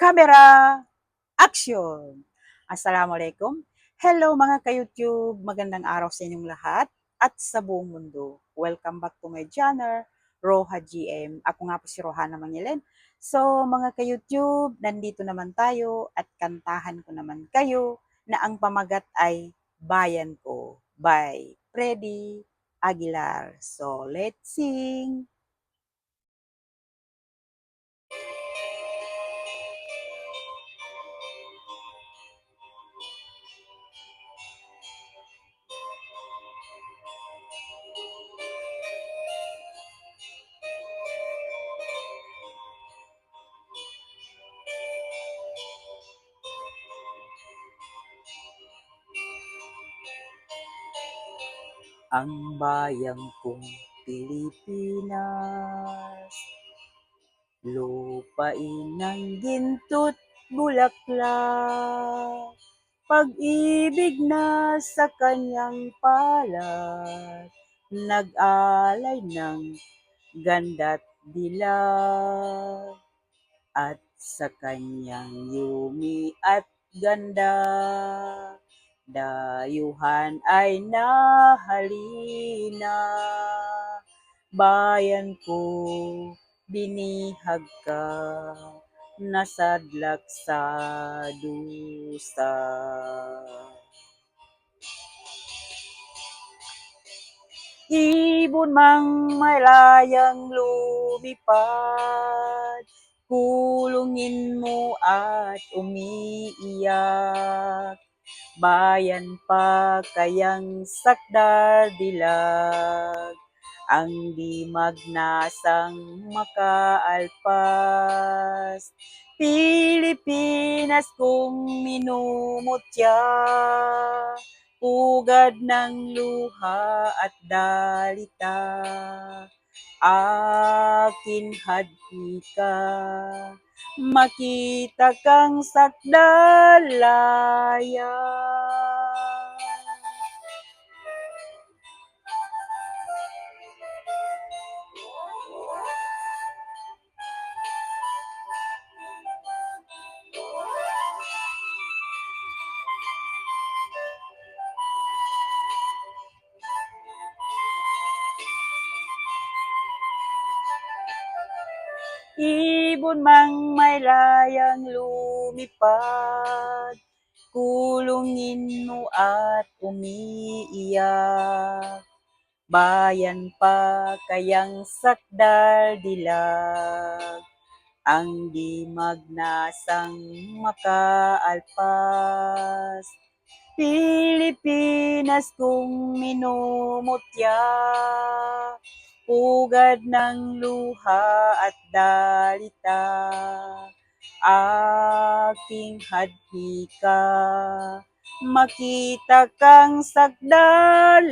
Camera, action! Assalamualaikum. Hello mga ka-YouTube, magandang araw sa inyong lahat at sa buong mundo. Welcome back to my channel, Roha GM. Ako nga po si Rohana Mangilen. So mga ka-YouTube, nandito naman tayo at kantahan ko naman kayo na ang pamagat ay Bayan Ko by Freddy Aguilar. So let's sing! Ang bayang kong Pilipinas, lupain ng ginto't bulaklak, pag-ibig na sa kanyang palad, nag-alay ng ganda't dilag, at sa kanyang yumi at ganda, dayuhan ay nahalina. Bayan ko, binihag ka, nasadlak sa dusa. Ibon mang malayang lumipad, kulungin mo at umiiyak. Bayan pa kayang sakdal dilag, ang di magnasang makaalpas. Pilipinas kung minumutya, pugad ng luha at dalita, aking hadika, makita kang sakdalaya. Ibon mang may layang lumipad, kulungin mo at umiiyak. Bayan pa kayang sakdal dilag, ang di magnasang makaalpas. Pilipinas kung minumutya, pugad ng luha at dalita, aking hadika, makita kang sakdalaya.